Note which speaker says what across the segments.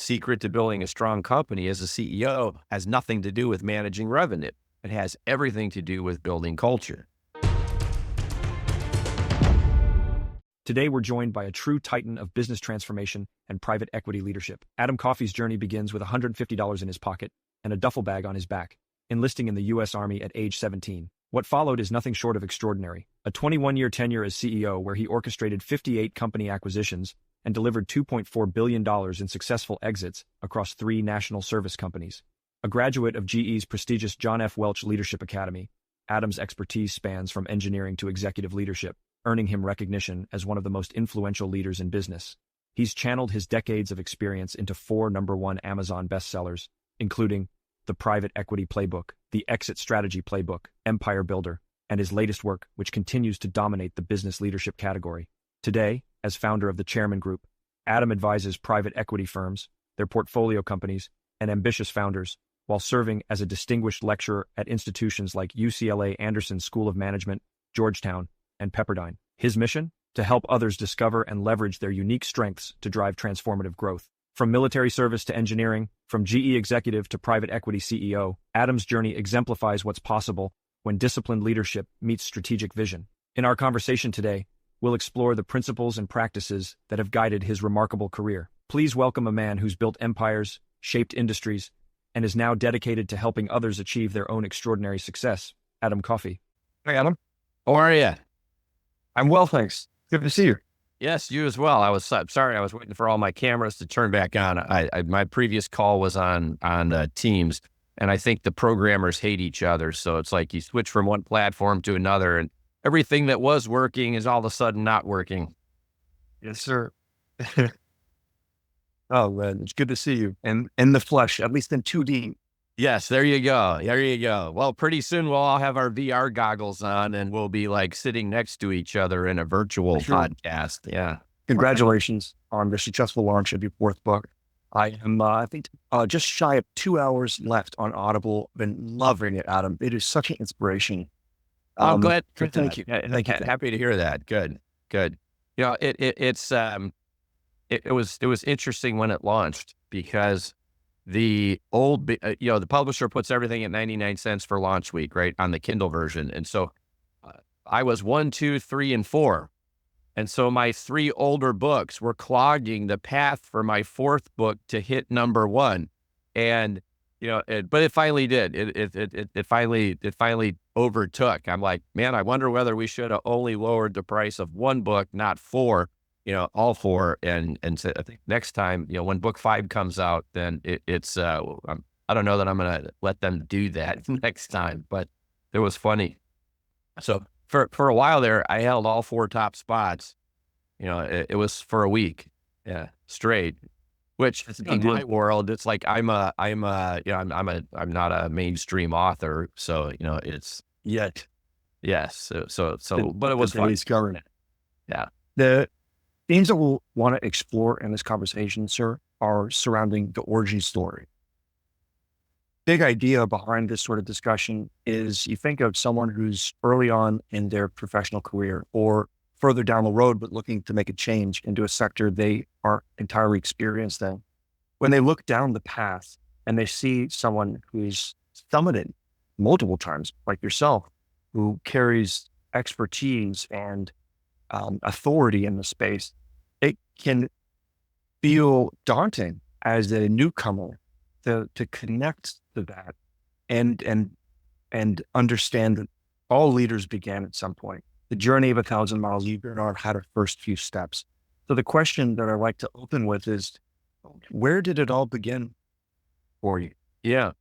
Speaker 1: secret to building a strong company as a CEO has nothing to do with managing revenue. It has everything to do with building culture.
Speaker 2: Today, we're joined by a true titan of business transformation and private equity leadership. Adam Coffey's journey begins with $150 in his pocket and a duffel bag on his back, enlisting in the U.S. Army at age 17. What followed is nothing short of extraordinary. A 21-year tenure as CEO where he orchestrated 58 company acquisitions and delivered $2.4 billion in successful exits across 3 national service companies. A graduate of GE's prestigious John F. Welch Leadership Academy, Adam's expertise spans from engineering to executive leadership, earning him recognition as one of the most influential leaders in business. He's channeled his decades of experience into 4 #1 Amazon bestsellers, including The Private Equity Playbook, The Exit Strategy Playbook, Empire Builder, and his latest work, which continues to dominate the business leadership category. Today, as founder of the Chairman Group, Adam advises private equity firms, their portfolio companies, and ambitious founders, while serving as a distinguished lecturer at institutions like UCLA Anderson School of Management, Georgetown, and Pepperdine. His mission? To help others discover and leverage their unique strengths to drive transformative growth. From military service to engineering, from GE executive to private equity CEO, Adam's journey exemplifies what's possible when disciplined leadership meets strategic vision. In our conversation today, we'll explore the principles and practices that have guided his remarkable career. Please welcome a man who's built empires, shaped industries, and is now dedicated to helping others achieve their own extraordinary success, Adam Coffey.
Speaker 3: Hey, Adam.
Speaker 1: How are you?
Speaker 3: I'm well, thanks. Good to see you.
Speaker 1: Yes, you as well. Sorry, I was waiting for all my cameras to turn back on. My previous call was on Teams, and I think the programmers hate each other. So it's like you switch from one platform to another, and everything that was working is all of a sudden not working.
Speaker 3: Yes, sir. Oh, man, it's good to see you in the flesh, at least in 2D.
Speaker 1: Yes, there you go. There you go. Well, pretty soon we'll all have our VR goggles on and we'll be like sitting next to each other in a virtual podcast. Yeah.
Speaker 3: Congratulations on the successful launch of your 4th book. I am, I think, just shy of 2 hours left on Audible. Been loving it, Adam. It is such an inspiration.
Speaker 1: I'm glad.
Speaker 3: Thank you.
Speaker 1: Thank you. Happy to hear that. Good. You know, it was interesting when it launched because the publisher puts everything at 99 cents for launch week, right, on the Kindle version. And so I was 1, 2, 3, and 4. And so my 3 older books were clogging the path for my 4th book to hit #1. And, but it finally did. It finally overtook. I'm like, man, I wonder whether we should have only lowered the price of 1 book, not 4. All 4, and so I think next time, when book 5 comes out, then I don't know that I'm going to let them do that next time, but it was funny. So for a while there, I held all 4 top spots. It was for a week, straight. Which in my world, it's like I'm not a mainstream author, so it's
Speaker 3: Yet.
Speaker 1: yes. But it was fun. Yeah.
Speaker 3: The themes that we'll want to explore in this conversation, sir, are surrounding the origin story. Big idea behind this sort of discussion is you think of someone who's early on in their professional career or further down the road, but looking to make a change into a sector they aren't entirely experienced in. When they look down the path and they see someone who's summited multiple times, like yourself, who carries expertise and authority in the space, it can feel daunting as a newcomer to connect to that and understand that all leaders began at some point. The journey of 1,000 miles, you had our first few steps. So the question that I like to open with is, where did it all begin for you?
Speaker 1: Yeah.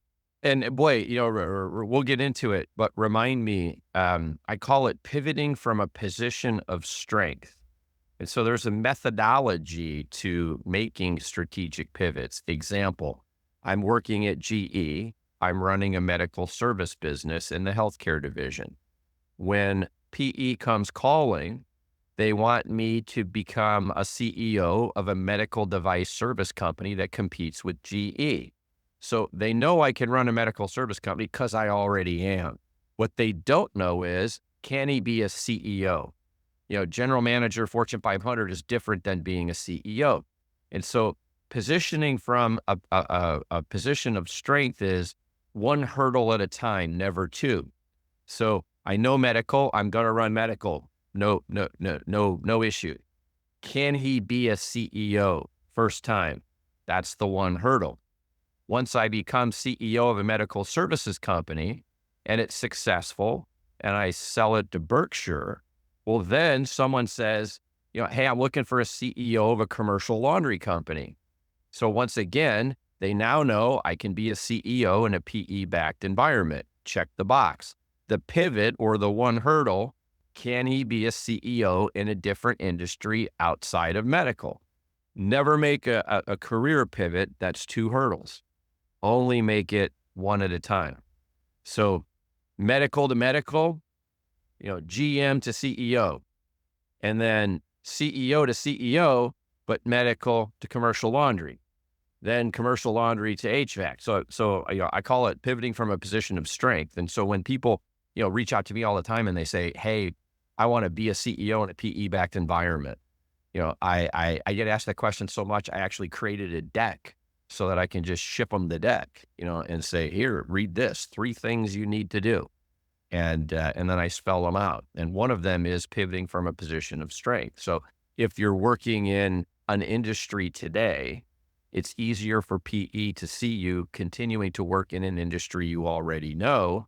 Speaker 1: And boy, we'll get into it, but remind me, I call it pivoting from a position of strength. And so there's a methodology to making strategic pivots. Example, I'm working at GE. I'm running a medical service business in the healthcare division. When PE comes calling, they want me to become a CEO of a medical device service company that competes with GE. So they know I can run a medical service company because I already am. What they don't know is, can he be a CEO? General manager, Fortune 500 is different than being a CEO. And so positioning from a position of strength is one hurdle at a time, never two. So I know medical, I'm going to run medical. No issue. Can he be a CEO first time? That's the one hurdle. Once I become CEO of a medical services company and it's successful and I sell it to Berkshire, well, then someone says, hey, I'm looking for a CEO of a commercial laundry company. So once again, they now know I can be a CEO in a PE-backed environment. Check the box. The pivot or the one hurdle, can he be a CEO in a different industry outside of medical? Never make a career pivot that's two hurdles. Only make it one at a time. So medical to medical, GM to CEO, and then CEO to CEO, but medical to commercial laundry, then commercial laundry to HVAC. So I call it pivoting from a position of strength. And so when people, reach out to me all the time and they say, hey, I want to be a CEO in a PE-backed environment. I get asked that question so much, I actually created a deck so that I can just ship them the deck, and say, here, read this, 3 things you need to do. And then I spell them out. And one of them is pivoting from a position of strength. So if you're working in an industry today, it's easier for PE to see you continuing to work in an industry you already know.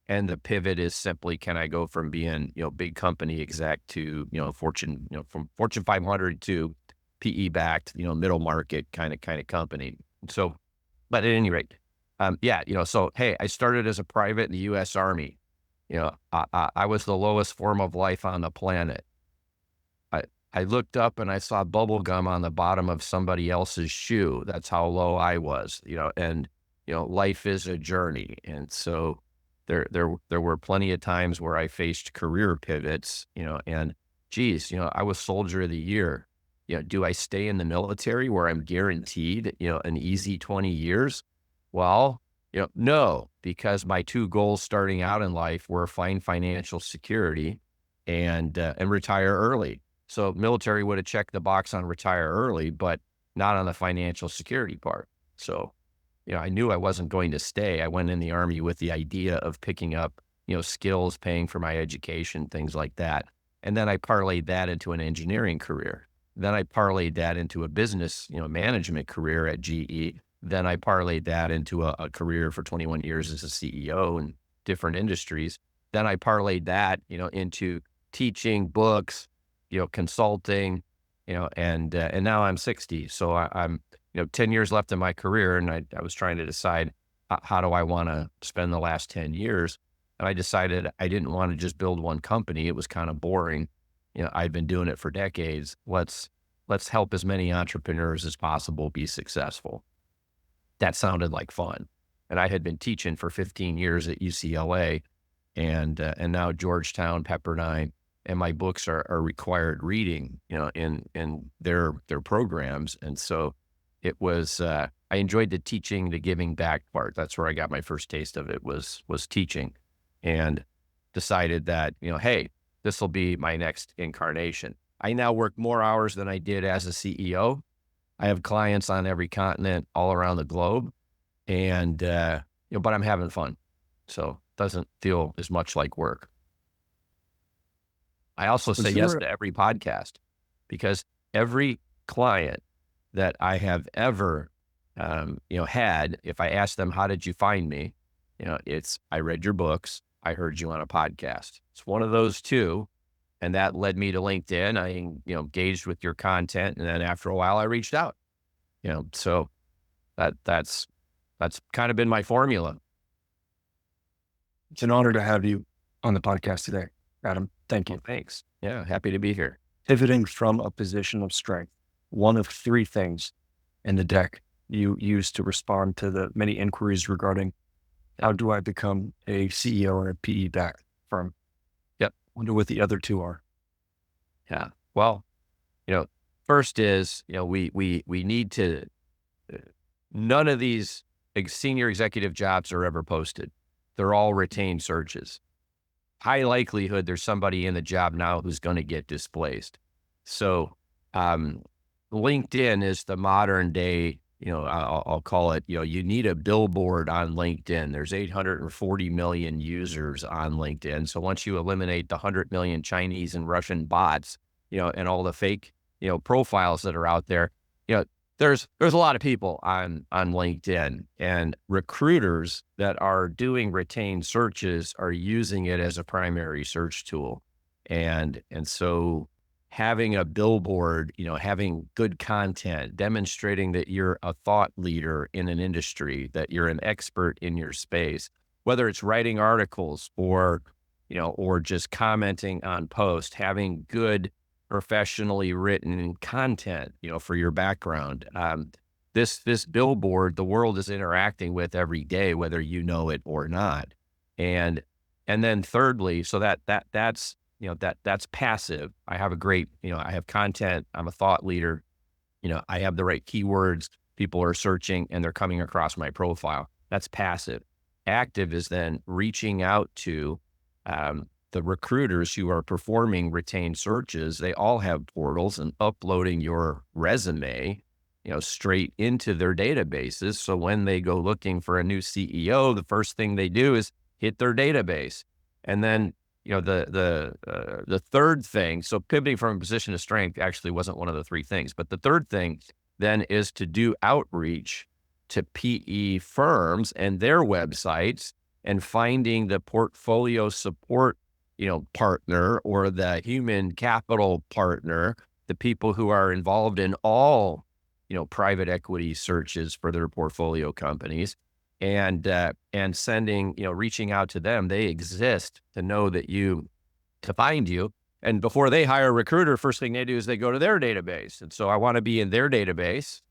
Speaker 1: And the pivot is simply, can I go from being, big company exec to, Fortune, from Fortune 500 to PE backed, middle market kind of company. So, but at any rate, so, hey, I started as a private in the U.S. Army. I was the lowest form of life on the planet. I looked up and I saw bubble gum on the bottom of somebody else's shoe. That's how low I was, and, life is a journey. And so there were plenty of times where I faced career pivots, and geez, I was Soldier of the Year. Do I stay in the military where I'm guaranteed, an easy 20 years? Well, no, because my 2 goals starting out in life were find financial security and retire early. So military would have checked the box on retire early, but not on the financial security part. So, I knew I wasn't going to stay. I went in the Army with the idea of picking up, skills, paying for my education, things like that. And then I parlayed that into an engineering career. Then I parlayed that into a business, management career at GE. Then I parlayed that into a career for 21 years as a CEO in different industries. Then I parlayed that, into teaching, books, consulting, and now I'm 60. So I'm 10 years left in my career. And I was trying to decide how do I want to spend the last 10 years. And I decided I didn't want to just build one company. It was kind of boring. I've been doing it for decades. Let's help as many entrepreneurs as possible be successful. That sounded like fun. And I had been teaching for 15 years at UCLA and now Georgetown, Pepperdine, and my books are required reading, in their programs. And so it was, I enjoyed the teaching, the giving back part. That's where I got my first taste of it was teaching, and decided that, hey, this will be my next incarnation. I now work more hours than I did as a CEO. I have clients on every continent all around the globe, and, but I'm having fun. So it doesn't feel as much like work. I also say yes to every podcast, because every client that I have ever, had, if I ask them, how did you find me? It's, I read your books. I heard you on a podcast. It's one of those two. And that led me to LinkedIn. I, engaged with your content. And then after a while I reached out, so that's kind of been my formula.
Speaker 3: It's an honor to have you on the podcast today, Adam. Thank you.
Speaker 1: Well, thanks. Yeah. Happy to be here.
Speaker 3: Pivoting from a position of strength, one of 3 things in the deck you use to respond to the many inquiries regarding how do I become a CEO in a PE-backed firm?
Speaker 1: Yep.
Speaker 3: Wonder what the other 2 are.
Speaker 1: Yeah. Well, first is, we need to, none of these senior executive jobs are ever posted. They're all retained searches. High likelihood there's somebody in the job now who's going to get displaced. So, LinkedIn is the modern day, I'll call it, you need a billboard on LinkedIn. There's 840 million users on LinkedIn. So once you eliminate the 100 million Chinese and Russian bots, and all the fake, profiles that are out there, there's a lot of people on LinkedIn, and recruiters that are doing retained searches are using it as a primary search tool. And so having a billboard, having good content, demonstrating that you're a thought leader in an industry, that you're an expert in your space, whether it's writing articles or just commenting on posts, having good professionally written content, for your background. This billboard, the world is interacting with every day, whether you know it or not. And then thirdly, so that's that's passive. I have a great, I have content. I'm a thought leader. I have the right keywords. People are searching and they're coming across my profile. That's passive. Active is then reaching out to the recruiters who are performing retained searches. They all have portals, and uploading your resume, straight into their databases. So when they go looking for a new CEO, the first thing they do is hit their database. And then, the third thing, so pivoting from a position of strength actually wasn't one of the three things, but the third thing then is to do outreach to PE firms and their websites, and finding the portfolio support, partner, or the human capital partner, the people who are involved in all, private equity searches for their portfolio companies, and sending, reaching out to them. They exist to know that to find you. And before they hire a recruiter, first thing they do is they go to their database. And so I want to be in their database.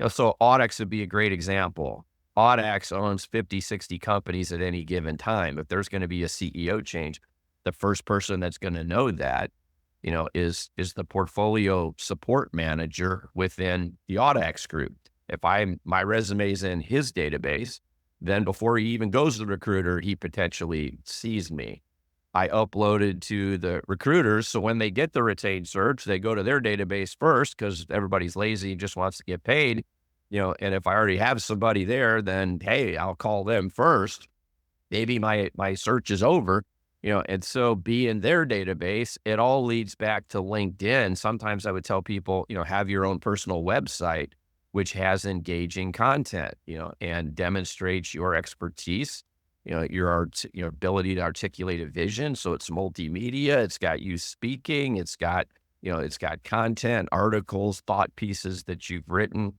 Speaker 1: So Audex would be a great example. Audex owns 50, 60 companies at any given time. If there's going to be a CEO change, the first person that's going to know that, is the portfolio support manager within the Audex group. If my resume's in his database, then before he even goes to the recruiter, he potentially sees me. I uploaded to the recruiters, so when they get the retained search, they go to their database first, because everybody's lazy and just wants to get paid. And if I already have somebody there, then hey, I'll call them first. Maybe my search is over, and so be in their database. It all leads back to LinkedIn. Sometimes I would tell people, have your own personal website, which has engaging content, and demonstrates your expertise, your ability to articulate a vision. So it's multimedia. It's got you speaking. It's got content, articles, thought pieces that you've written,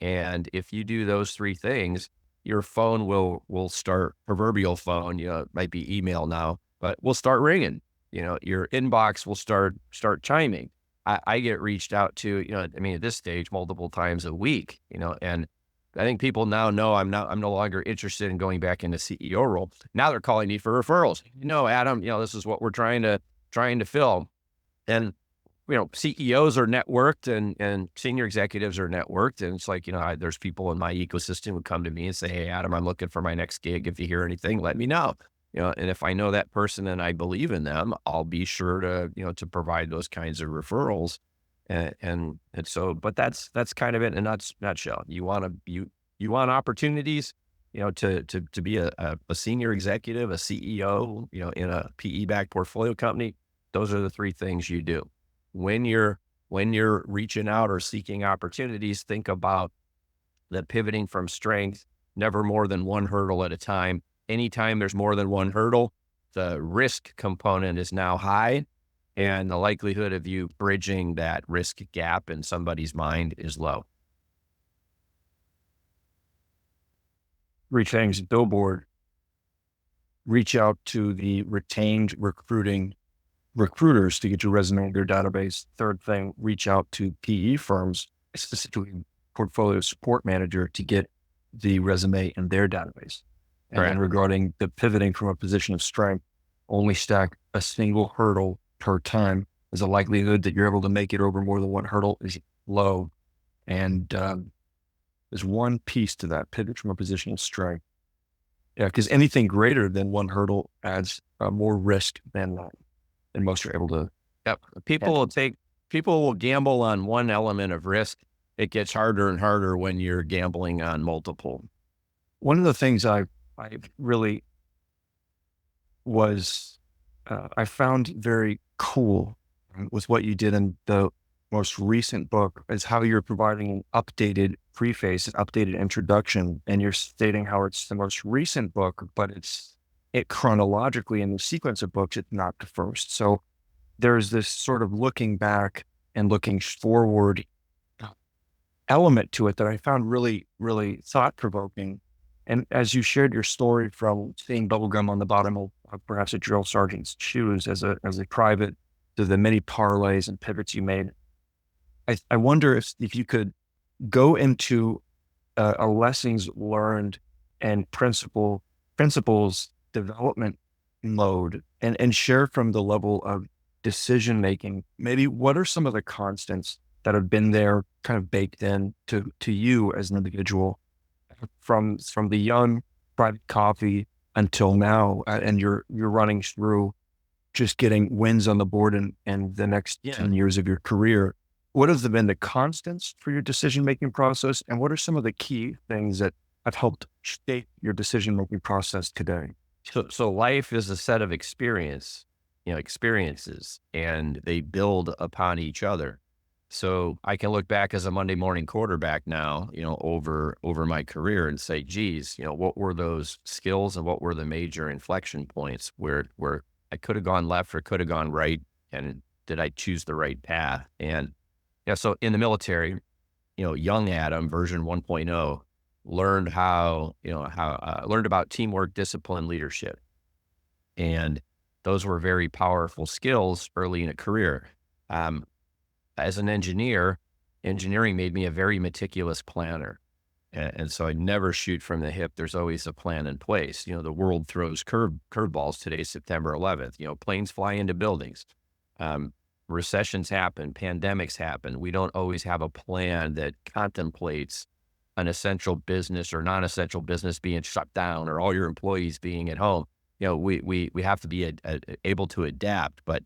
Speaker 1: and if you do those three things, your phone will start, proverbial phone, it might be email now, but will start ringing. Your inbox will start chiming. I get reached out to, at this stage, multiple times a week, and I think people now know I'm no longer interested in going back into CEO role. Now they're calling me for referrals. Adam, this is what we're trying to fill. And, CEOs are networked, and senior executives are networked. And it's like, there's people in my ecosystem who come to me and say, hey, Adam, I'm looking for my next gig. If you hear anything, let me know. And if I know that person and I believe in them, I'll be sure to, to provide those kinds of referrals. And so, but that's kind of it in a nutshell. You want opportunities, to be a senior executive, a CEO, in a PE-backed portfolio company. Those are the three things you do. When you're reaching out or seeking opportunities, think about the pivoting from strength, never more than one hurdle at a time. Anytime there's more than one hurdle, the risk component is now high, and the likelihood of you bridging that risk gap in somebody's mind is low.
Speaker 3: Three things: billboard, reach out to the retained recruiters to get your resume in their database. Third thing, reach out to PE firms, specifically portfolio support manager, to get the resume in their database. And then regarding the pivoting from a position of strength, only stack a single hurdle per time, as the likelihood that you're able to make it over more than one hurdle is low. And there's one piece to that: pivot from a position of strength. Yeah, because anything greater than one hurdle adds more risk than most are able to.
Speaker 1: Yep. People will take people will gamble on one element of risk. It gets harder and harder when you're gambling on multiple.
Speaker 3: One of the things I really was, I found very cool with what you did in the most recent book is how you're providing an updated preface, an updated introduction, and you're stating how it's the most recent book, but it chronologically in the sequence of books, it's not the first. So there's this sort of looking back and looking forward element to it that I found really, really thought provoking. And as you shared your story from seeing bubblegum on the bottom of perhaps a drill sergeant's shoes as a private, to the many parlays and pivots you made, I wonder if you could go into a lessons learned and principles development mode and share from the level of decision making. Maybe what are some of the constants that have been there, kind of baked in to you as an individual from the young Private Coffey until now, and you're running through just getting wins on the board and the next 10 years of your career. What has been the constants for your decision-making process? And what are some of the key things that have helped shape your decision-making process today?
Speaker 1: So life is a set of experiences, and they build upon each other. So I can look back as a Monday morning quarterback now, over my career and say, geez, what were those skills and what were the major inflection points where I could have gone left or could have gone right, and did I choose the right path? And so in the military, young Adam version 1.0 learned learned about teamwork, discipline, leadership. And those were very powerful skills early in a career. As an engineer, engineering made me a very meticulous planner. And so I never shoot from the hip. There's always a plan in place. The world throws curveballs today, September 11th. Planes fly into buildings. Recessions happen, pandemics happen. We don't always have a plan that contemplates an essential business or non-essential business being shut down or all your employees being at home. We have to be able to adapt, but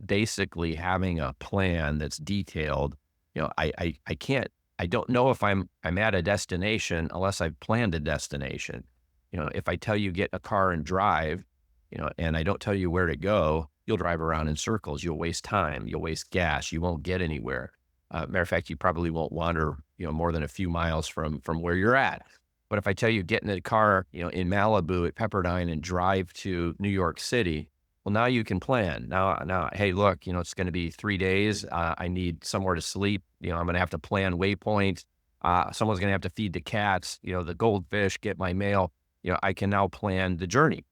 Speaker 1: basically having a plan that's detailed. I don't know if I'm at a destination unless I've planned a destination. If I tell you get a car and drive, and I don't tell you where to go, you'll drive around in circles. You'll waste time. You'll waste gas. You won't get anywhere. Matter of fact, you probably won't wander, more than a few miles from where you're at. But if I tell you get in a car, in Malibu at Pepperdine and drive to New York City, well, now you can plan. Now, hey, look, it's going to be 3 days. I need somewhere to sleep. I'm going to have to plan waypoints. Someone's going to have to feed the cats, the goldfish, get my mail. I can now plan the journey,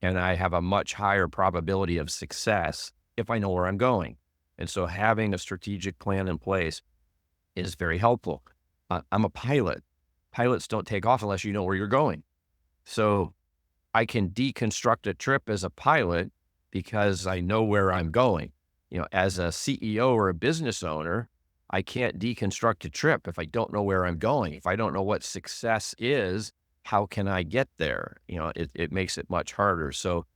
Speaker 1: and I have a much higher probability of success if I know where I'm going. And so having a strategic plan in place is very helpful. I'm a pilot. Pilots don't take off unless you know where you're going. So I can deconstruct a trip as a pilot because I know where I'm going. As a CEO or a business owner, I can't deconstruct a trip if I don't know where I'm going. If I don't know what success is, how can I get there? It makes it much harder. So,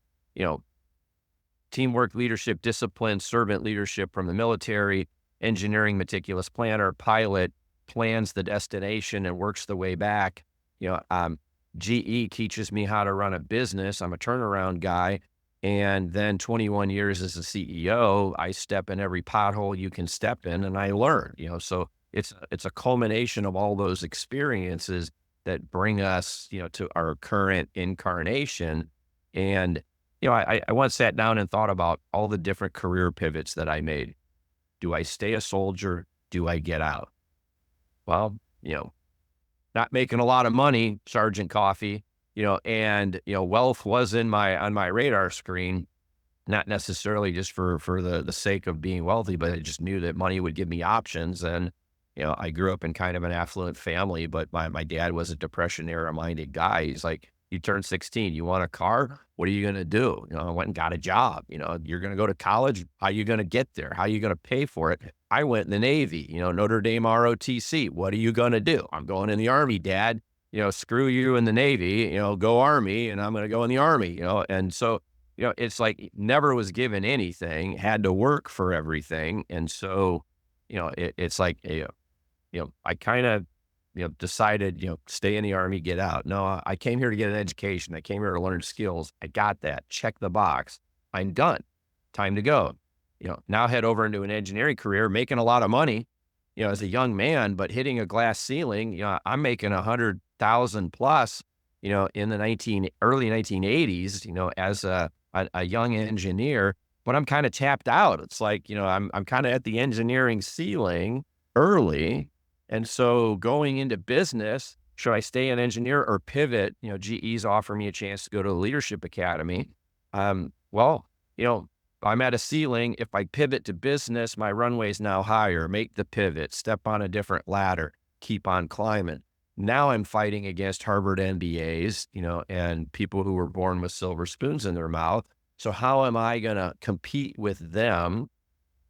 Speaker 1: teamwork, leadership, discipline, servant leadership from the military, engineering, meticulous planner, pilot, plans the destination and works the way back. GE teaches me how to run a business. I'm a turnaround guy. And then 21 years as a CEO, I step in every pothole you can step in and I learn, so it's a culmination of all those experiences that bring us, to our current incarnation. And, I once sat down and thought about all the different career pivots that I made. Do I stay a soldier? Do I get out? Well, not making a lot of money, Sergeant Coffey, and, wealth was on my radar screen, not necessarily just for the sake of being wealthy, but I just knew that money would give me options. And, I grew up in kind of an affluent family, but my dad was a Depression era minded guy. He's like, you turned 16, you want a car? What are you going to do? I went and got a job. You're going to go to college. How are you going to get there? How are you going to pay for it? I went in the Navy, Notre Dame ROTC. What are you going to do? I'm going in the Army, Dad. Screw you in the Navy, go Army, and I'm going to go in the Army, And so, it's like never was given anything, had to work for everything. And so, it's like, I kind of, decided, stay in the Army, get out. No, I came here to get an education. I came here to learn skills. I got that. Check the box. I'm done. Time to go. Now head over into an engineering career, making a lot of money, as a young man, but hitting a glass ceiling. I'm making 100,000 plus, in the early 1980s, as a young engineer, but I'm kind of tapped out. It's like, I'm kind of at the engineering ceiling early. And so going into business, should I stay an engineer or pivot? GE's offer me a chance to go to the leadership academy. Well, I'm at a ceiling. If I pivot to business, my runway is now higher. Make the pivot, step on a different ladder, keep on climbing. Now I'm fighting against Harvard MBAs, and people who were born with silver spoons in their mouth. So how am I going to compete with them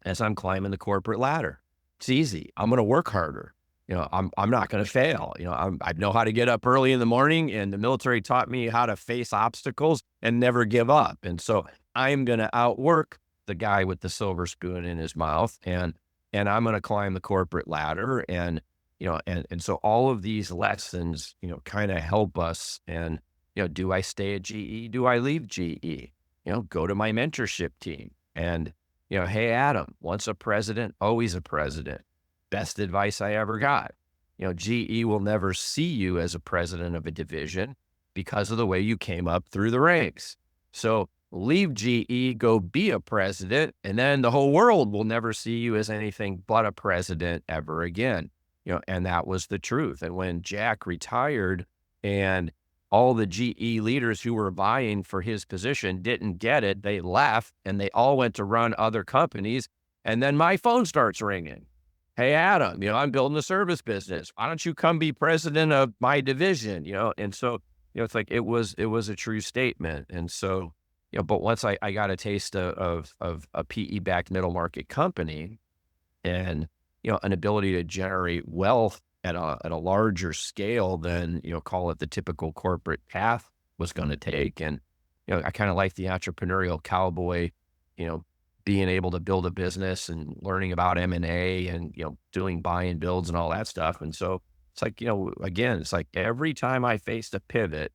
Speaker 1: as I'm climbing the corporate ladder? It's easy. I'm going to work harder. I'm not going to fail. I know how to get up early in the morning, and the military taught me how to face obstacles and never give up. And so I'm going to outwork the guy with the silver spoon in his mouth, and I'm going to climb the corporate ladder. And, and so all of these lessons, kind of help us. And, do I stay at GE? Do I leave GE? Go to my mentorship team and, hey, Adam, once a president, always a president. Best advice I ever got. GE will never see you as a president of a division because of the way you came up through the ranks. So leave GE, go be a president, and then the whole world will never see you as anything but a president ever again. And that was the truth. And when Jack retired and all the GE leaders who were vying for his position didn't get it, they left and they all went to run other companies. And then my phone starts ringing. Hey, Adam, I'm building a service business. Why don't you come be president of my division? And so, it's like, it was a true statement. And so, but once I got a taste of a PE-backed middle market company and, an ability to generate wealth at a larger scale than, call it the typical corporate path was going to take. And, I kind of like the entrepreneurial cowboy, being able to build a business and learning about M&A and, doing buy and builds and all that stuff. And so it's like, again, it's like every time I faced a pivot,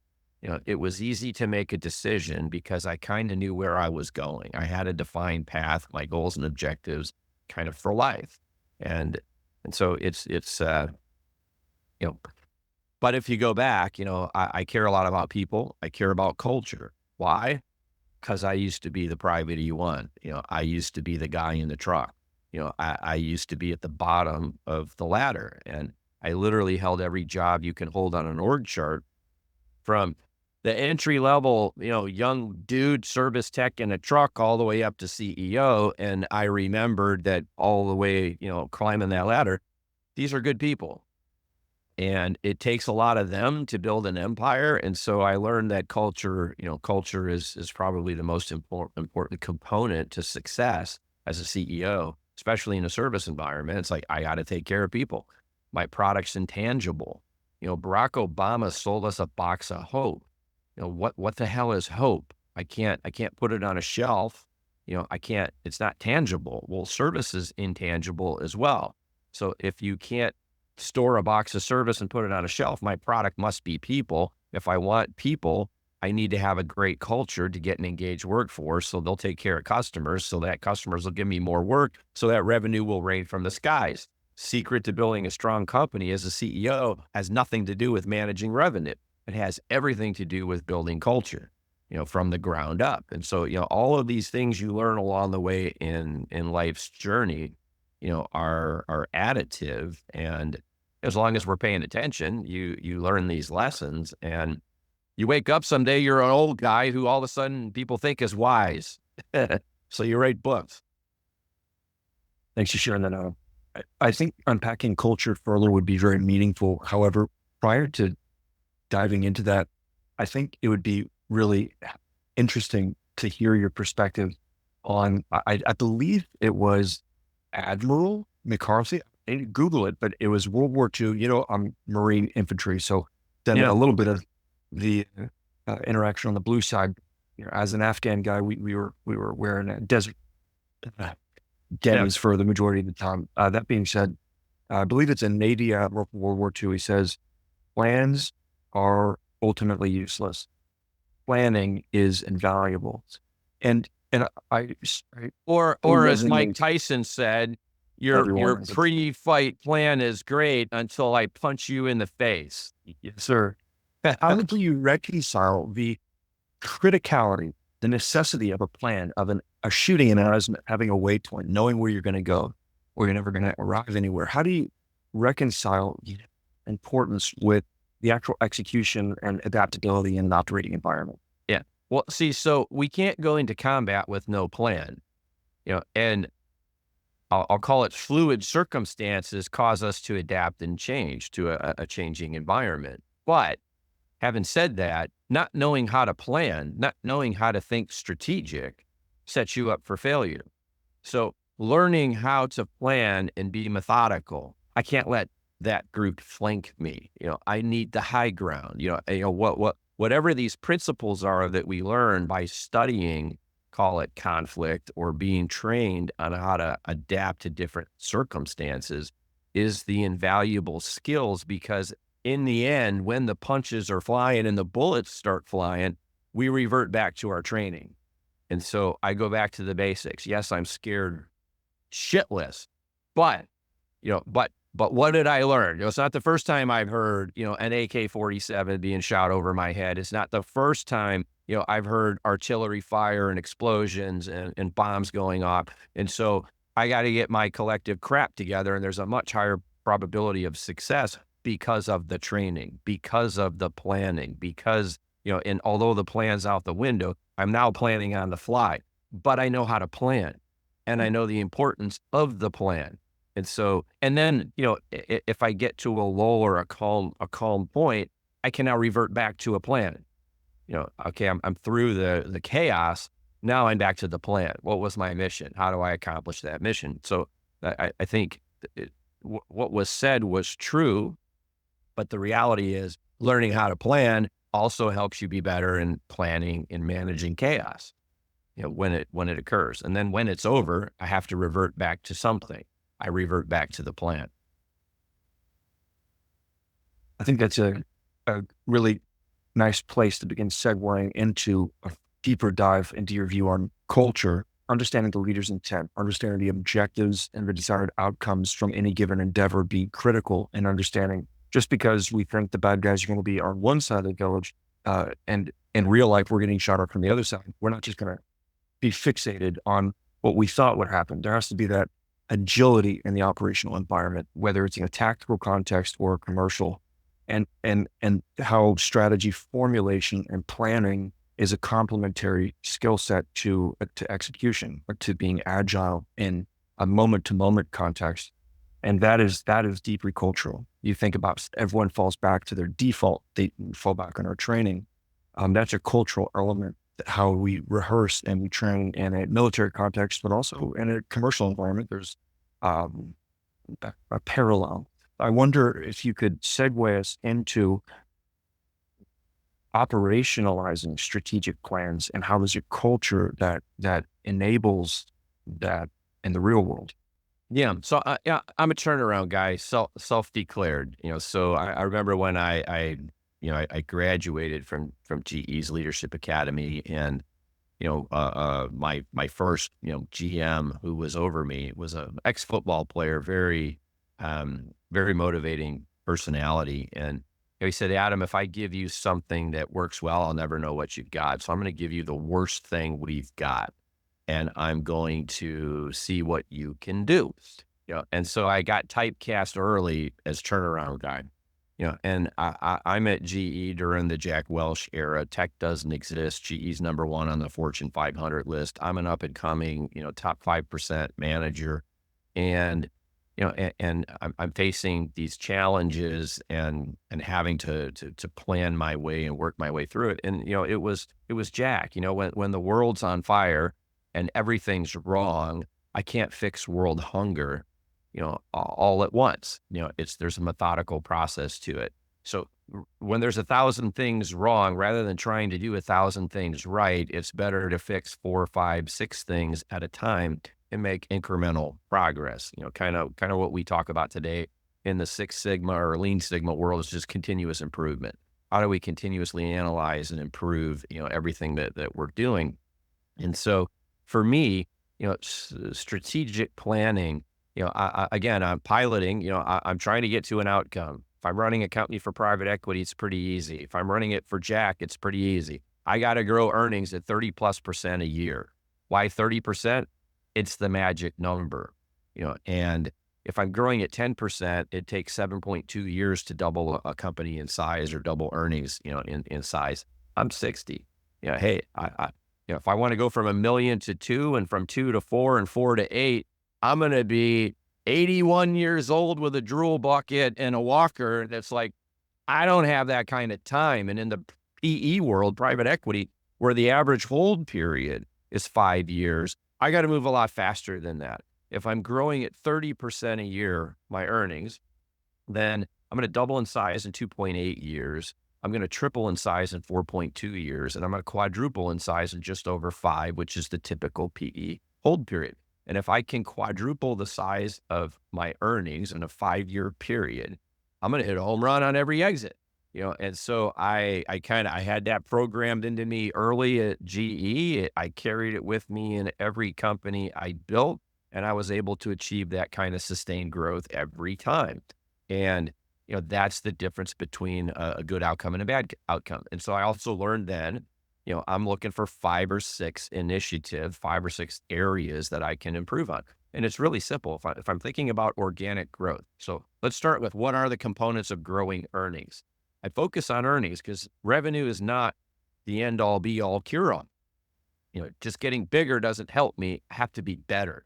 Speaker 1: it was easy to make a decision because I kind of knew where I was going. I had a defined path, my goals and objectives kind of for life. And so it's but if you go back, I care a lot about people. I care about culture. Why? Because I used to be the private E1. I used to be the guy in the truck. I used to be at the bottom of the ladder, and I literally held every job you can hold on an org chart, from the entry level, young dude, service tech in a truck, all the way up to CEO. And I remembered that all the way, climbing that ladder, these are good people. And it takes a lot of them to build an empire. And so I learned that culture is probably the most important component to success as a CEO, especially in a service environment. It's like, I got to take care of people. My product's intangible. Barack Obama sold us a box of hope. What the hell is hope? I can't put it on a shelf. It's not tangible. Well, service is intangible as well. So if you can't store a box of service and put it on a shelf, my product must be people. If I want people, I need to have a great culture to get an engaged workforce so they'll take care of customers, so that customers will give me more work, so that revenue will rain from the skies. Secret to building a strong company as a CEO has nothing to do with managing revenue. It has everything to do with building culture, from the ground up. And so, all of these things you learn along the way in life's journey, are additive. And as long as we're paying attention, you learn these lessons, and you wake up someday, you're an old guy who all of a sudden people think is wise. So you write books.
Speaker 3: Thanks for sharing that. I think unpacking culture further would be very meaningful. However, prior to diving into that, I think it would be really interesting to hear your perspective on, I believe it was Admiral McCarthy. I didn't Google it, but it was World War II. I'm Marine infantry, so then
Speaker 1: Yeah.
Speaker 3: a little bit of the interaction on the blue side. as an Afghan guy, we were wearing a desert
Speaker 1: Yeah.
Speaker 3: denims for the majority of the time. That being said, I believe it's in Navy Admiral from World War II. He says, plans are ultimately useless. Planning is invaluable. And I
Speaker 1: Or as Mike
Speaker 3: resonate
Speaker 1: Tyson said,
Speaker 3: everyone
Speaker 1: your
Speaker 3: as a
Speaker 1: pre-fight plan is great until I punch you in the face.
Speaker 3: yes, sir. How do you reconcile the criticality, the necessity of a plan, of a shooting and having a waypoint, knowing where you're going to go, or you're never going to arrive anywhere? How do you reconcile the importance with the actual execution and adaptability in an operating environment?
Speaker 1: Yeah. Well, see, so we can't go into combat with no plan, and I'll call it fluid circumstances cause us to adapt and change to a changing environment. But having said that, not knowing how to plan, not knowing how to think strategic sets you up for failure. So learning how to plan and be methodical, I can't let that group flank me. I need the high ground. Whatever these principles are that we learn by studying, call it conflict or being trained on how to adapt to different circumstances, is the invaluable skills, because in the end, when the punches are flying and the bullets start flying, we revert back to our training. And so I go back to the basics. Yes, I'm scared shitless, but what did I learn? It's not the first time I've heard, an AK-47 being shot over my head. It's not the first time, I've heard artillery fire and explosions and bombs going off. And so I got to get my collective crap together, and there's a much higher probability of success because of the training, because of the planning, because, and although the plan's out the window, I'm now planning on the fly, but I know how to plan and I know the importance of the plan. And so, and then, if I get to a lull or a calm point, I can now revert back to a plan. Okay, I'm through the chaos. Now I'm back to the plan. What was my mission? How do I accomplish that mission? So I think what was said was true, but the reality is learning how to plan also helps you be better in planning and managing chaos, when it occurs. And then when it's over, I have to revert back to something. I revert back to the plan.
Speaker 3: I think that's a really nice place to begin segueing into a deeper dive into your view on culture, understanding the leader's intent, understanding the objectives and the desired outcomes from any given endeavor, being critical and understanding just because we think the bad guys are going to be on one side of the village, and in real life, we're getting shot up from the other side. We're not just going to be fixated on what we thought would happen. There has to be that agility in the operational environment, whether it's in a tactical context or commercial, and how strategy formulation and planning is a complementary skill set to execution, or to being agile in a moment to moment context. And that is deeply cultural. You think about everyone falls back to their default. They fall back on our training. That's a cultural element, how we rehearse and we train in a military context, but also in a commercial environment. There's a parallel. I wonder if you could segue us into operationalizing strategic plans, and how is your culture that enables that in the real world?
Speaker 1: Yeah. So yeah, I'm a turnaround guy, self-declared. So I remember when I graduated from GE's Leadership Academy, and my first GM who was over me was a ex-football player, very motivating personality, and he said, "Adam, if I give you something that works well, I'll never know what you've got. So I'm going to give you the worst thing we've got, and I'm going to see what you can do." And so I got typecast early as turnaround guy. And I'm at GE during the Jack Welch era. Tech doesn't exist. GE's number one on the Fortune 500 list. I'm an up and coming, top 5% manager. And, and I'm facing these challenges and having to plan my way and work my way through it. And, it was Jack, when the world's on fire and everything's wrong, I can't fix world hunger, all at once. There's a methodical process to it. So when there's 1,000 things wrong, rather than trying to do 1,000 things right, it's better to fix 4, 5, 6 things at a time and make incremental progress. Kind of what we talk about today in the Six Sigma or Lean Sigma world is just continuous improvement. How do we continuously analyze and improve, everything that we're doing? And so for me, strategic planning, again, I'm piloting, I'm trying to get to an outcome. If I'm running a company for private equity, it's pretty easy. If I'm running it for Jack, it's pretty easy. I got to grow earnings at 30+% a year. Why 30%? It's the magic number, and if I'm growing at 10%, it takes 7.2 years to double a company in size or double earnings, in size. I'm 60. Hey, if I want to go from 1 million to 2 and from 2 to 4 and 4 to 8, I'm going to be 81 years old with a drool bucket and a walker. That's like, I don't have that kind of time. And in the PE world, private equity, where the average hold period is 5 years, I got to move a lot faster than that. If I'm growing at 30% a year, my earnings, then I'm going to double in size in 2.8 years. I'm going to triple in size in 4.2 years, and I'm going to quadruple in size in just over 5, which is the typical PE hold period. And if I can quadruple the size of my earnings in a 5-year period, I'm going to hit a home run on every exit. And so I had that programmed into me early at GE. I carried it with me in every company I built, and I was able to achieve that kind of sustained growth every time. And that's the difference between a good outcome and a bad outcome. And so I also learned then, I'm looking for 5 or 6 initiatives, 5 or 6 areas that I can improve on. And it's really simple. If I'm thinking about organic growth, so let's start with what are the components of growing earnings? I focus on earnings because revenue is not the end all be all cure all. Just getting bigger doesn't help me. I have to be better.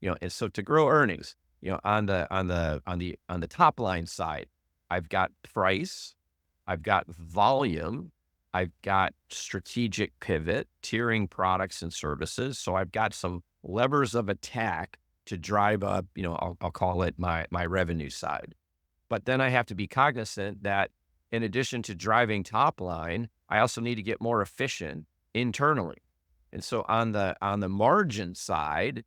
Speaker 1: And so to grow earnings, on the top line side, I've got price, I've got volume, I've got strategic pivot, tiering products and services. So I've got some levers of attack to drive up, I'll call it my revenue side. But then I have to be cognizant that in addition to driving top line, I also need to get more efficient internally. And so on the margin side,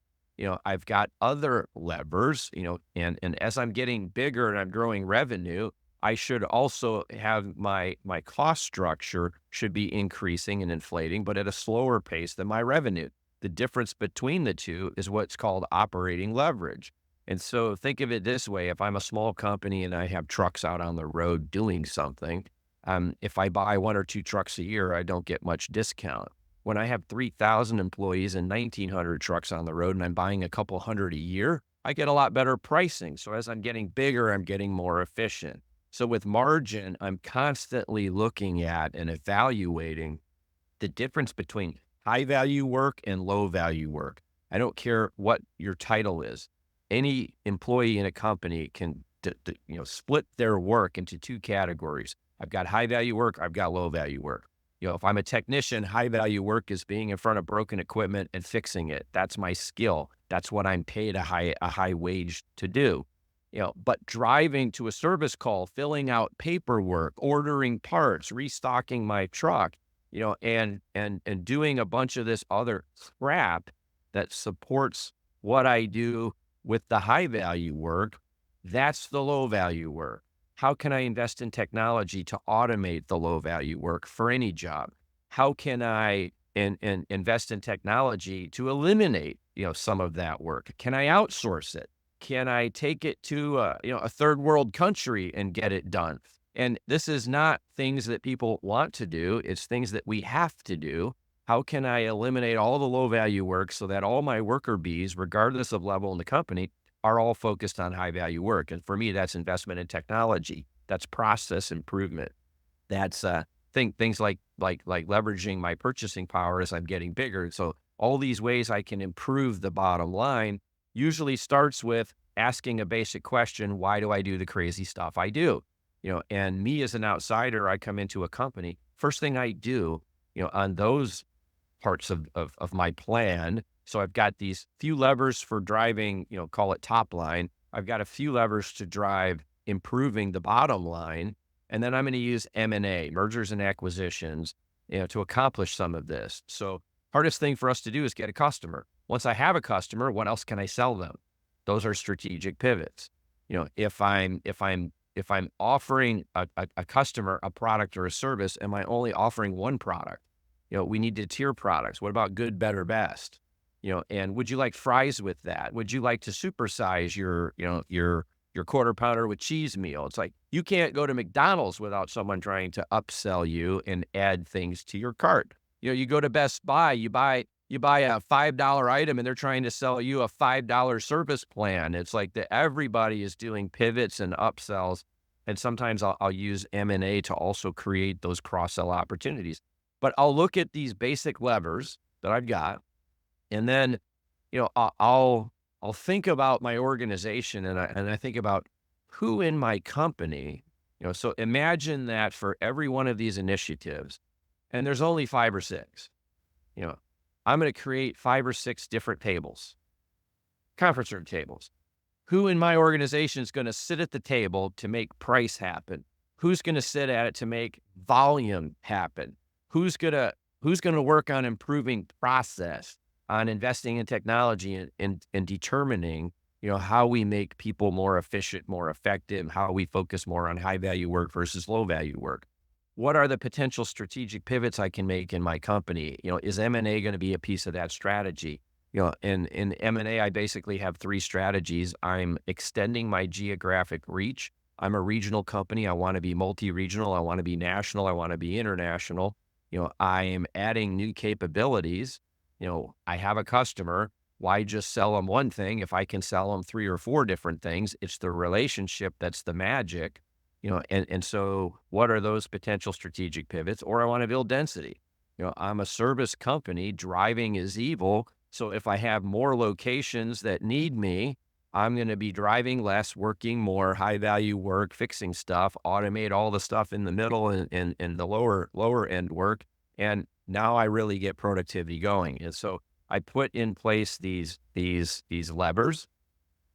Speaker 1: I've got other levers, and as I'm getting bigger and I'm growing revenue, I should also have my cost structure should be increasing and inflating, but at a slower pace than my revenue. The difference between the two is what's called operating leverage. And so think of it this way. If I'm a small company and I have trucks out on the road doing something, if I buy 1 or 2 trucks a year, I don't get much discount. When I have 3,000 employees and 1,900 trucks on the road and I'm buying a couple hundred a year, I get a lot better pricing. So as I'm getting bigger, I'm getting more efficient. So with margin, I'm constantly looking at and evaluating the difference between high value work and low value work. I don't care what your title is. Any employee in a company can split their work into 2 categories. I've got high value work, I've got low value work. If I'm a technician, high value work is being in front of broken equipment and fixing it. That's my skill. That's what I'm paid a high wage to do. But driving to a service call, filling out paperwork, ordering parts, restocking my truck, and doing a bunch of this other crap that supports what I do with the high value work, that's the low value work. How can I invest in technology to automate the low value work for any job? How can I invest in technology to eliminate, some of that work? Can I outsource it? Can I take it to a third world country and get it done? And this is not things that people want to do. It's things that we have to do. How can I eliminate all the low value work so that all my worker bees, regardless of level in the company, are all focused on high value work? And for me, that's investment in technology. That's process improvement. That's things like leveraging my purchasing power as I'm getting bigger. So all these ways I can improve the bottom line usually starts with asking a basic question: why do I do the crazy stuff I do? And me as an outsider, I come into a company. First thing I do, on those parts of my plan. So I've got these few levers for driving, call it top line. I've got a few levers to drive improving the bottom line. And then I'm going to use M&A, mergers and acquisitions, to accomplish some of this. So hardest thing for us to do is get a customer. Once I have a customer, what else can I sell them? Those are strategic pivots. If I'm offering a customer a product or a service, am I only offering one product? We need to tier products. What about good, better, best? And would you like fries with that? Would you like to supersize your quarter pounder with cheese meal? It's like, you can't go to McDonald's without someone trying to upsell you and add things to your cart. You go to Best Buy, you buy a $5 item and they're trying to sell you a $5 service plan. It's like that everybody is doing pivots and upsells. And sometimes I'll use M&A to also create those cross-sell opportunities. But I'll look at these basic levers that I've got, and then, I'll think about my organization, and I think about who in my company, so imagine that for every one of these initiatives, and there's only 5 or 6, I'm going to create 5 or 6 different tables, conference room tables. Who in my organization is going to sit at the table to make price happen? Who's going to sit at it to make volume happen? Who's going to work on improving process, on investing in technology, and determining, how we make people more efficient, more effective, how we focus more on high value work versus low value work? What are the potential strategic pivots I can make in my company? Is M&A going to be a piece of that strategy? In M&A, I basically have 3 strategies. I'm extending my geographic reach. I'm a regional company. I want to be multi-regional. I want to be national. I want to be international. I am adding new capabilities. I have a customer. Why just sell them one thing if I can sell them 3 or 4 different things? It's the relationship that's the magic. And so what are those potential strategic pivots? Or I want to build density. I'm a service company. Driving is evil. So if I have more locations that need me, I'm going to be driving less, working more, high value work, fixing stuff, automate all the stuff in the middle and the lower end work. And now I really get productivity going. And so I put in place these levers.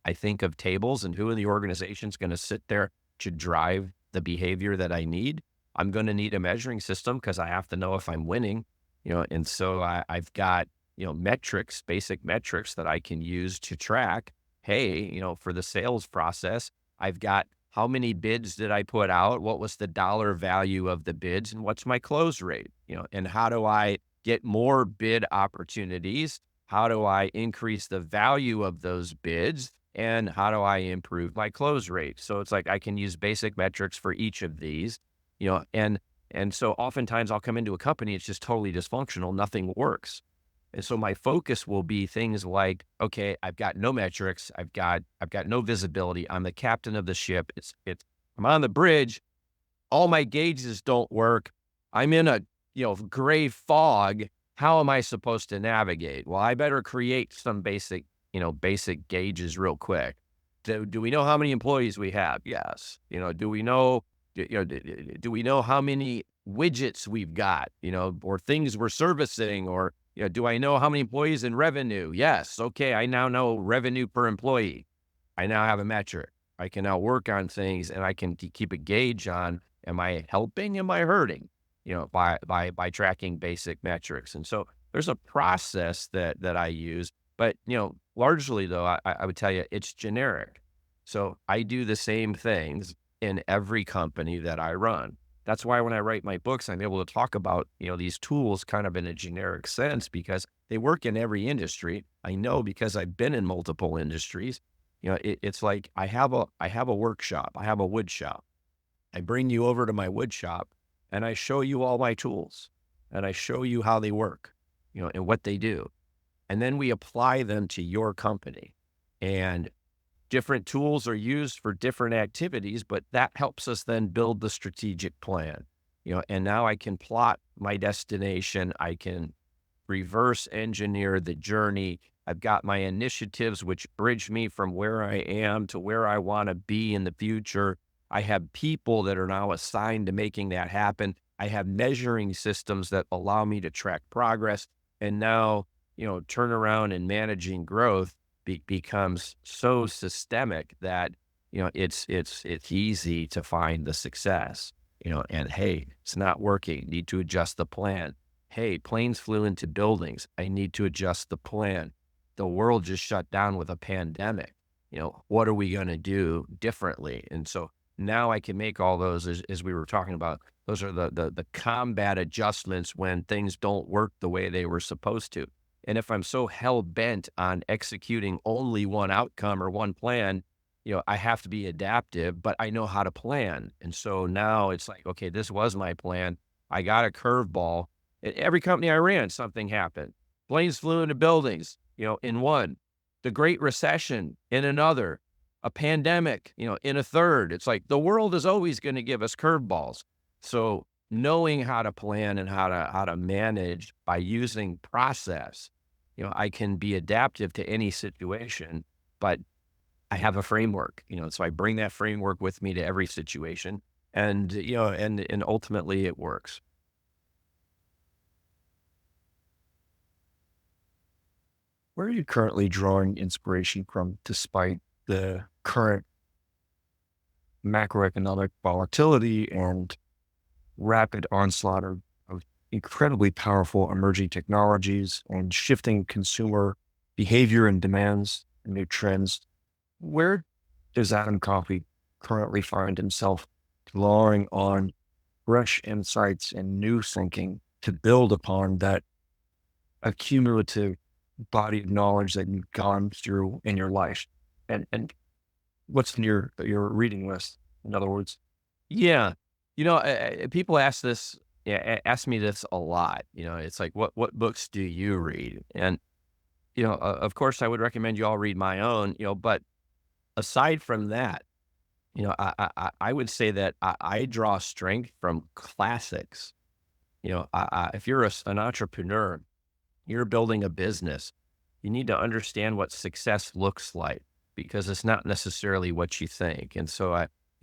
Speaker 1: I think of tables and who in the organization is going to sit there to drive the behavior that I need. I'm going to need a measuring system because I have to know if I'm winning, and so I've got, metrics, basic metrics that I can use to track. Hey, for the sales process, I've got how many bids did I put out? What was the dollar value of the bids, and what's my close rate? And how do I get more bid opportunities? How do I increase the value of those bids? And how do I improve my close rate? So it's like I can use basic metrics for each of these, and so oftentimes I'll come into a company, it's just totally dysfunctional, nothing works. And so my focus will be things like, okay, I've got no metrics, I've got no visibility, I'm the captain of the ship, I'm on the bridge, all my gauges don't work, I'm in a gray fog. How am I supposed to navigate? Well, I better create some basic gauges real quick. Do we know how many employees we have? Yes. Do we know how many widgets we've got, or things we're servicing, or, do I know how many employees in revenue? Yes. Okay. I now know revenue per employee. I now have a metric. I can now work on things, and I can keep a gauge on, am I helping? Am I hurting? By tracking basic metrics. And so there's a process that I use, but, largely though, I would tell you it's generic. So I do the same things in every company that I run. That's why when I write my books, I'm able to talk about, these tools kind of in a generic sense, because they work in every industry. I know because I've been in multiple industries. It's like I have a workshop, I have a wood shop. I bring you over to my wood shop and I show you all my tools and I show you how they work, and what they do. And then we apply them to your company, and different tools are used for different activities, but that helps us then build the strategic plan, and now I can plot my destination. I can reverse engineer the journey. I've got my initiatives, which bridge me from where I am to where I want to be in the future. I have people that are now assigned to making that happen. I have measuring systems that allow me to track progress. And now, turnaround and managing growth becomes so systemic that, it's easy to find the success. and hey, it's not working. Need to adjust the plan. Hey, planes flew into buildings. I need to adjust the plan. The world just shut down with a pandemic. What are we going to do differently? And so now I can make all those, as we were talking about, those are the combat adjustments when things don't work the way they were supposed to. And if I'm so hell bent on executing only one outcome or one plan, I have to be adaptive, but I know how to plan. And so now it's like, okay, this was my plan. I got a curveball. At every company I ran, something happened. Planes flew into buildings, in one. The Great Recession in another. A pandemic, in a third. It's like the world is always going to give us curveballs. So knowing how to plan and how to manage by using process, I can be adaptive to any situation, but I have a framework, so I bring that framework with me to every situation, and and ultimately it works.
Speaker 3: Where are you currently drawing inspiration from despite the current macroeconomic volatility and rapid onslaught of incredibly powerful emerging technologies and shifting consumer behavior and demands and new trends? Where does Adam Coffey currently find himself drawing on fresh insights and new thinking to build upon that accumulative body of knowledge that you've gone through in your life? And what's in your reading list, in other words?
Speaker 1: Yeah, people ask me this a lot. It's like, what books do you read? And of course, I would recommend you all read my own. But aside from that, I would say that I draw strength from classics. If you're an entrepreneur, you're building a business, you need to understand what success looks like because it's not necessarily what you think. And so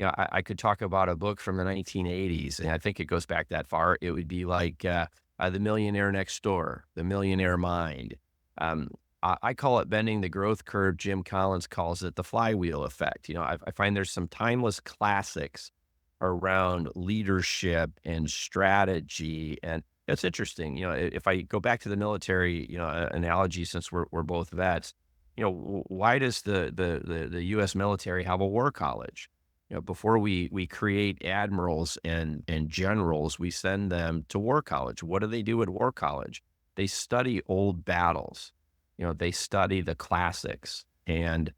Speaker 1: I could talk about a book from the 1980s, and I think it goes back that far. It would be like The Millionaire Next Door, The Millionaire Mind. Um, I call it bending the growth curve. Jim Collins calls it the flywheel effect. I find there's some timeless classics around leadership and strategy. And it's interesting, if I go back to the military, analogy, since we're both vets, why does the U.S. military have a war college? Before we create admirals and generals, we send them to war college. What do they do at war college? They study old battles. They study the classics, and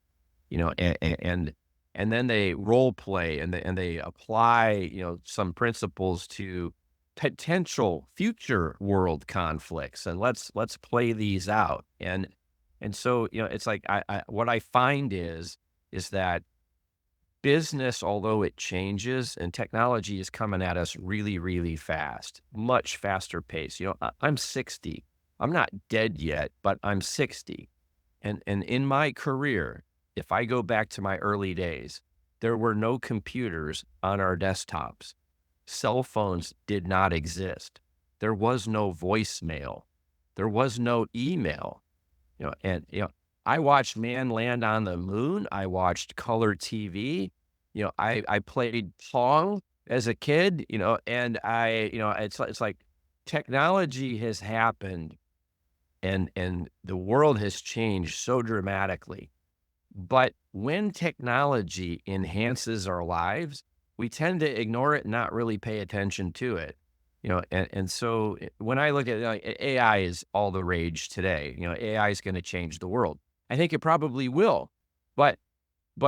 Speaker 1: and then they role play, and they apply, some principles to potential future world conflicts, and let's play these out. And so, it's like what I find is that business, although it changes and technology is coming at us really, really fast, much faster pace. I'm 60. I'm not dead yet, but I'm 60. And in my career, if I go back to my early days, there were no computers on our desktops. Cell phones did not exist. There was no voicemail. There was no email. And I watched man land on the moon. I watched color TV. I played Pong as a kid, and it's like technology has happened, and the world has changed so dramatically. But when technology enhances our lives, we tend to ignore it and not really pay attention to it. And so when I look at AI is all the rage today. AI is going to change the world. I think it probably will, but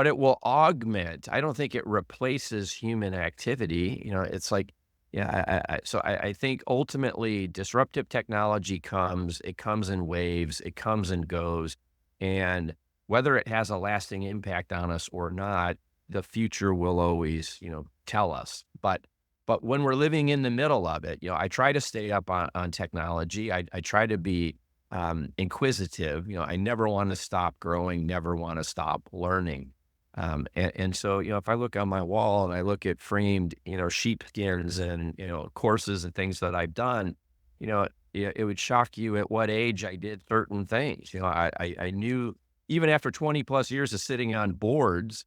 Speaker 1: it will augment. I don't think it replaces human activity. It's like, yeah. I think ultimately disruptive technology it comes in waves, it comes and goes, and whether it has a lasting impact on us or not, the future will always, tell us. But when we're living in the middle of it, I try to stay up on technology. I try to be inquisitive. I never want to stop growing, never want to stop learning. And so, if I look on my wall and I look at framed, sheepskins and, courses and things that I've done, it would shock you at what age I did certain things. I knew even after 20 plus years of sitting on boards,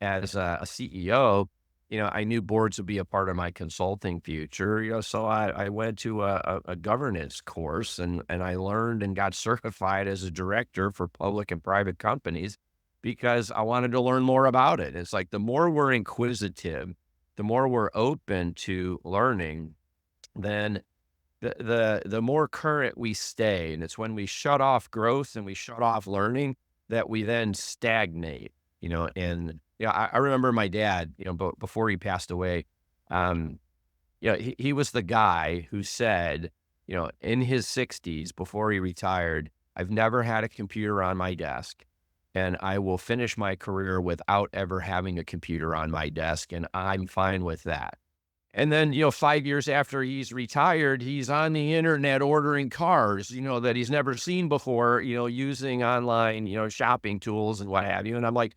Speaker 1: as a CEO, I knew boards would be a part of my consulting future, so I went to a governance course and I learned and got certified as a director for public and private companies because I wanted to learn more about it. It's like the more we're inquisitive, the more we're open to learning, then the more current we stay. And it's when we shut off growth and we shut off learning that we then stagnate, and I remember my dad, before he passed away, um, he was the guy who said, in his 60s before he retired, I've never had a computer on my desk and I will finish my career without ever having a computer on my desk. And I'm fine with that. And then, 5 years after he's retired, he's on the internet ordering cars, that he's never seen before, using online, shopping tools and what have you. And I'm like,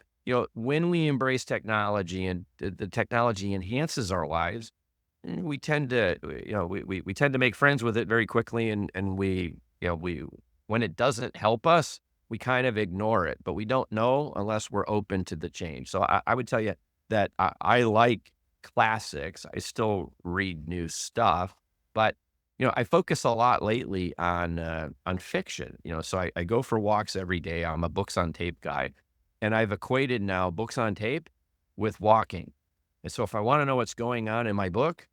Speaker 1: when we embrace technology and the technology enhances our lives, we tend to, we tend to make friends with it very quickly. And when it doesn't help us, we kind of ignore it, but we don't know unless we're open to the change. So I would tell you that I like classics. I still read new stuff, but I focus a lot lately on fiction. So I go for walks every day. I'm a books on tape guy, and I've equated now books on tape with walking. And so if I want to know what's going on in my book,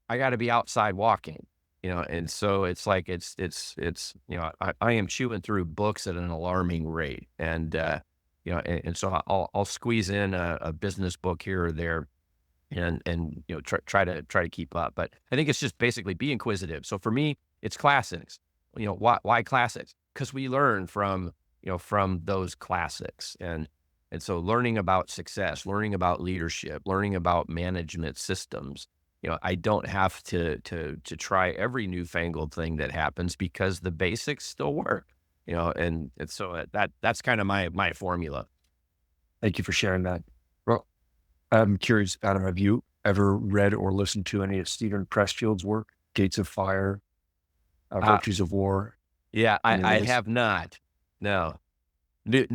Speaker 1: I got to be outside walking. And so it's like I am chewing through books at an alarming rate, and so I'll squeeze in a business book here or there and try to keep up. But I think it's just basically be inquisitive. So for me, it's classics. Why classics? Because we learn from those classics, and so learning about success, learning about leadership, learning about management systems. I don't have to try every newfangled thing that happens because the basics still work. And so that's kind of my formula.
Speaker 3: Thank you for sharing that. Well, I'm curious, Adam, have you ever read or listened to any of Stephen Pressfield's work? Gates of Fire,
Speaker 1: Uh,
Speaker 3: Virtues of War,
Speaker 1: yeah,
Speaker 3: any of
Speaker 1: I
Speaker 3: those?
Speaker 1: have not. No. New,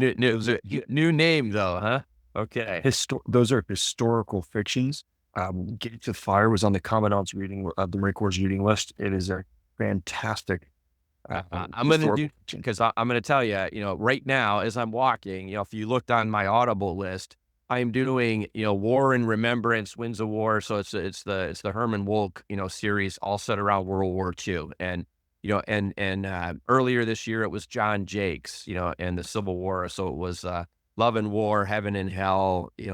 Speaker 1: new name though, huh? Okay.
Speaker 3: Those are historical fictions. Gates of Fire was on the Commandant's reading, the Marine Corps' reading list. It is a fantastic
Speaker 1: I'm going to do,
Speaker 3: historical fiction.
Speaker 1: because I'm going to tell you, right now as I'm walking, if you looked on my Audible list, I'm doing, War and Remembrance, Winds of War. So it's the Herman Wouk, series all set around World War II. And, earlier this year it was John Jakes, and the Civil War. So it was, Love and War, Heaven and Hell, there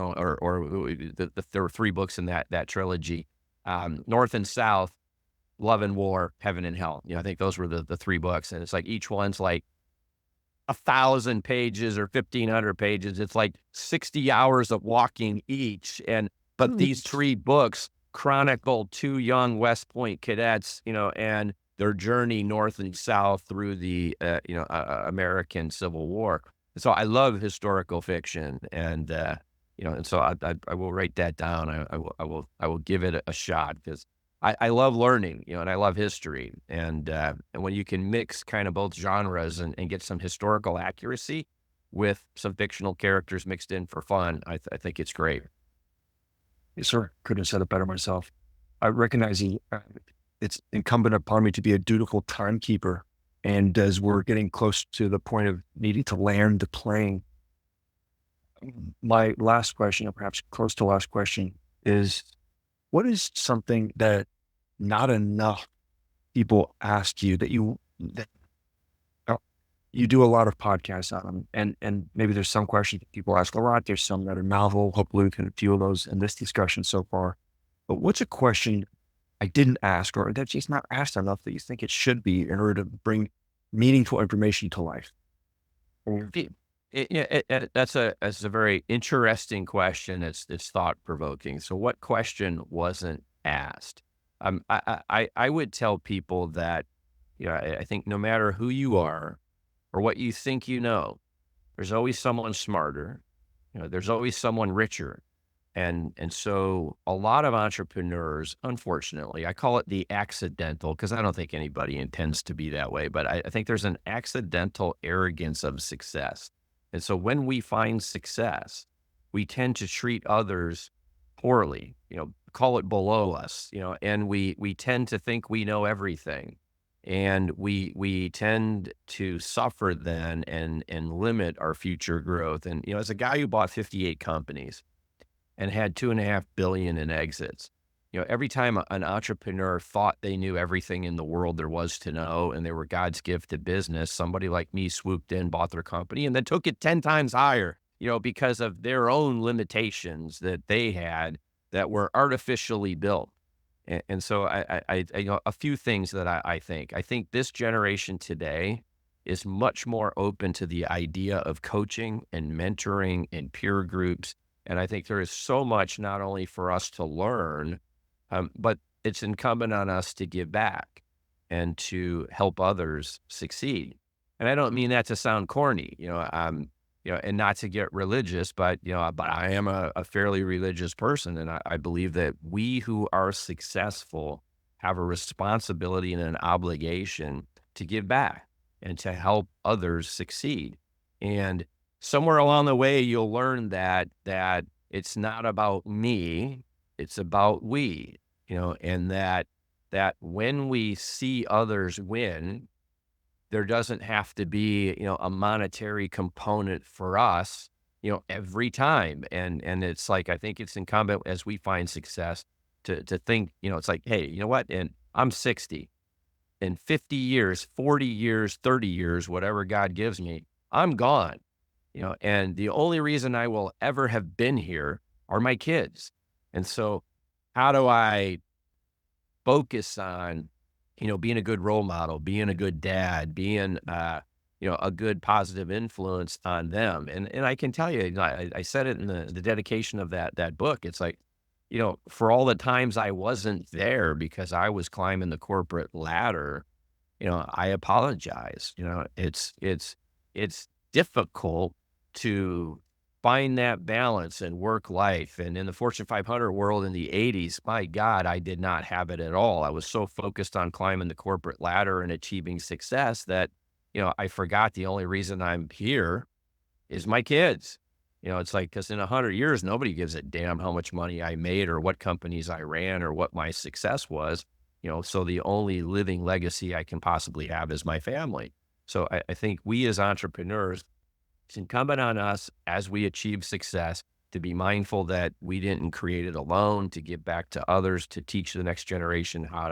Speaker 1: were 3 books in that trilogy, North and South, Love and War, Heaven and Hell. I think those were the 3 books. And it's like each one's like 1,000 pages or 1,500 pages. It's like 60 hours of walking each. But these 3 books chronicle 2 young West Point cadets, and their journey north and south through the, American Civil War. So I love historical fiction, and so I will write that down. I will give it a shot because I love learning, and I love history. And when you can mix kind of both genres and get some historical accuracy with some fictional characters mixed in for fun, I think it's great.
Speaker 3: Yes, sir. Couldn't have said it better myself. I recognize it's incumbent upon me to be a dutiful timekeeper. And as we're getting close to the point of needing to land the plane, my last question, or perhaps close to last question, is what is something that not enough people ask you that you do a lot of podcasts on them, and maybe there's some questions that people ask a lot. There's some that are novel. Hopefully we can fuel those in this discussion so far. But what's a question I didn't ask, or that's just not asked enough that you think it should be in order to bring meaningful information to life?
Speaker 1: That's a very interesting question. It's thought provoking. So, what question wasn't asked? I would tell people that I think no matter who you are or what you think there's always someone smarter. There's always someone richer. And so a lot of entrepreneurs, unfortunately, I call it the accidental, because I don't think anybody intends to be that way, but I think there's an accidental arrogance of success. And so when we find success, we tend to treat others poorly, call it below us, and we tend to think we know everything. And we tend to suffer then and limit our future growth. And, as a guy who bought 58 companies and had 2.5 billion in exits, every time an entrepreneur thought they knew everything in the world there was to know and they were God's gift to business, somebody like me swooped in, bought their company, and then took it 10 times higher, because of their own limitations that they had that were artificially built. And so a few things that I think. I think this generation today is much more open to the idea of coaching and mentoring and peer groups. And I think there is so much not only for us to learn, but it's incumbent on us to give back and to help others succeed. And I don't mean that to sound corny, and not to get religious, but I am a fairly religious person, and I believe that we who are successful have a responsibility and an obligation to give back and to help others succeed. And somewhere along the way, you'll learn that it's not about me, it's about we, and that when we see others win, there doesn't have to be, a monetary component for us, every time. And it's like, I think it's incumbent as we find success to think, it's like, hey, you know what? And I'm 60 in 50 years, 40 years, 30 years, whatever God gives me, I'm gone, and the only reason I will ever have been here are my kids. And so how do I focus on, being a good role model, being a good dad, being, a good positive influence on them. And I can tell you, I said it in the dedication of that book. It's like, for all the times I wasn't there because I was climbing the corporate ladder, I apologize. It's difficult to find that balance in work life. And in the Fortune 500 world in the 80s, my God, I did not have it at all. I was so focused on climbing the corporate ladder and achieving success that, I forgot the only reason I'm here is my kids. It's like, because in 100 years, nobody gives a damn how much money I made or what companies I ran or what my success was. So the only living legacy I can possibly have is my family. So I think we as entrepreneurs, it's incumbent on us as we achieve success to be mindful that we didn't create it alone, to give back to others, to teach the next generation how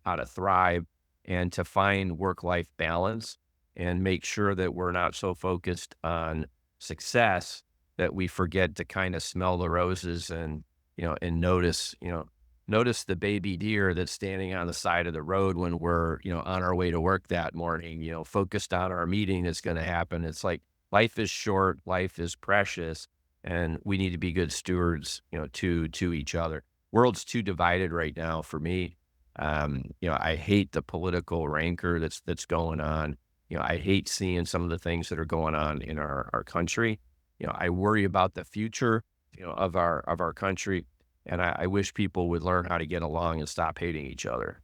Speaker 1: to thrive, and to find work-life balance and make sure that we're not so focused on success that we forget to kind of smell the roses and, and notice the baby deer that's standing on the side of the road when we're, on our way to work that morning, focused on our meeting that's going to happen. It's like, life is short, life is precious, and we need to be good stewards, to each other. World's too divided right now for me. I hate the political rancor that's going on. I hate seeing some of the things that are going on in our country. I worry about the future, of our country, and I wish people would learn how to get along and stop hating each other.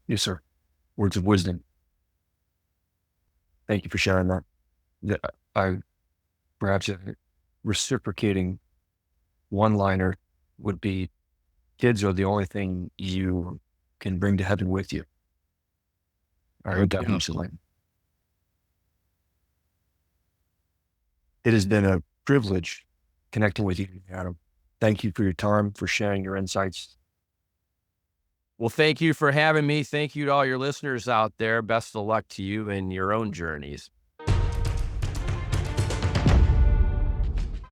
Speaker 3: Yes, sir. Words of wisdom. Thank you for sharing that. I perhaps a reciprocating one-liner would be, kids are the only thing you can bring to heaven with you. I heard that recently. It has been a privilege connecting with you, Adam. Thank you for your time, for sharing your insights.
Speaker 1: Well, thank you for having me. Thank you to all your listeners out there. Best of luck to you in your own journeys.